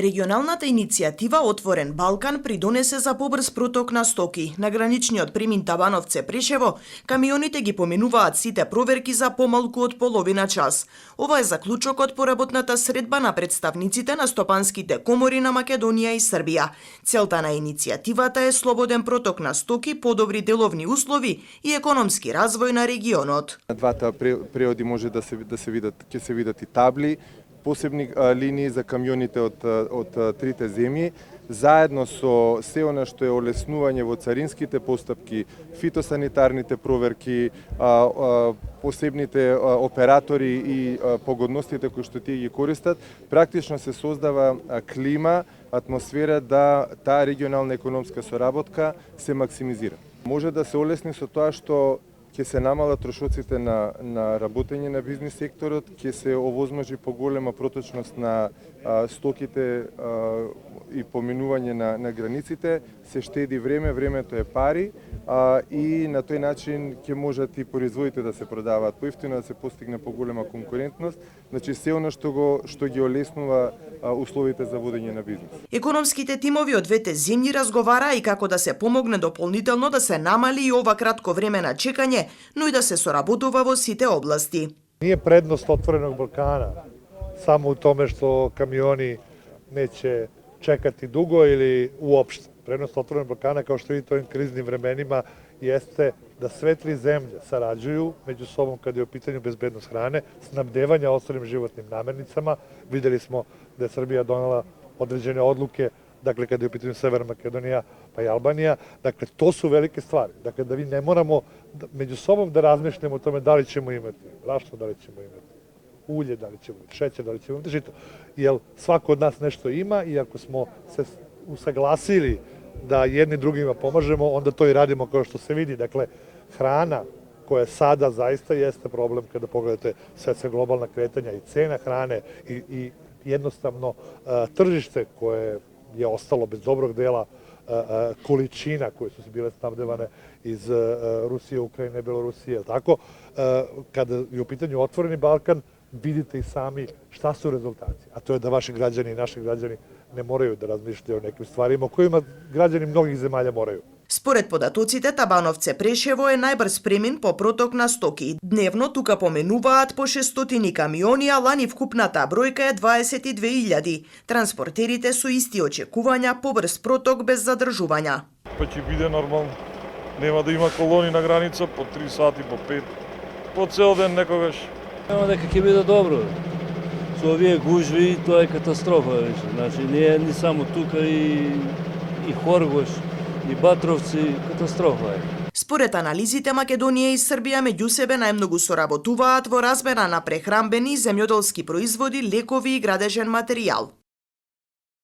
Регионалната иницијатива Отворен Балкан придонесе за побрз проток на стоки. На граничниот премин Табановце-Прешево, камионите ги поминуваат сите проверки за помалку од половина час. Ова е заклучокот по работната средба на представниците на стопанските комори на Македонија и Србија. Целта на иницијативата е слободен проток на стоки, подобри деловни услови и економски развој на регионот. На двата преоди може да се видат и табли, посебни линии за камионите од трите земји, заедно со се она што е олеснување во царинските постапки, фитосанитарните проверки, посебните оператори и погодностите кои што тие ги користат, практично се создава клима, атмосфера да таа регионална економска соработка се максимизира. Може да се олесни со тоа што ќе се намалат трошоците на работење на бизнис секторот, ќе се овозможи поголема проточност на стоките и поминување на границите, се штеди време, времето е пари и на тој начин ќе можат и производите да се продаваат поевтино, да се постигне поголема конкурентност, значи се она што ги олеснува условите за водење на бизнис. Економските тимови од двете земји разговараа и како да се помогне дополнително да се намали и ова кратко време на чекање, но и да се соработува во сите области. Nije prednost Otvorenog Balkana samo u tome što kamioni neće čekati dugo ili uopšte. Prednost Otvorenog Balkana, kao što vidite u ovim kriznim vremenima, jeste da sve tri zemlje sarađuju među sobom kada je u pitanju bezbednost hrane, snabdevanja ostalim životnim namirnicama. Videli smo da je Srbija donela određene odluke, dakle kada je u pitanju Severna Makedonija pa i Albanija. Dakle, to su velike stvari. Dakle, da vi ne moramo među sobom da razmišljamo o tome da li ćemo imati brašno, da li ćemo imati ulje, da li ćemo imati šećer, da li ćemo imati žito. Jer svako od nas nešto ima i ako smo se usaglasili da jedni drugima pomažemo, onda to i radimo kao što se vidi. Dakle, hrana koja sada zaista jeste problem kada pogledate svetska globalna kretanja i cena hrane i jednostavno tržište koje je ostalo bez dobrog dela količina koje su bile snabdevane iz Rusije, Ukrajine, Belorusije, tako, kada je u pitanju Otvoreni Balkan, vidite i sami šta su rezultati. A to je da vaši građani i naši građani ne moraju da razmišljaju o nekim stvarima o kojima građani mnogih zemalja moraju. Според податоците, Табановце-Прешево е најбрз премин по проток на стоки. Дневно тука поменуваат по 600 камиони, а лани вкупната бројка е 22.000. Транспортерите со исти очекувања побрз проток без задржувања. Па ќе биде нормално. Нема да има колони на граница по 3 сати, по 5, по цел ден некогаш. Нема дека ќе биде добро. Со овие гужви тоа е катастрофа веќе. Значи не само тука и Хоргош, и Батровци, катастрофа е. Според анализите, Македонија и Србија меѓу себе најмногу соработуваат во размера на прехранбени и земјоделски производи, лекови и градежен материјал.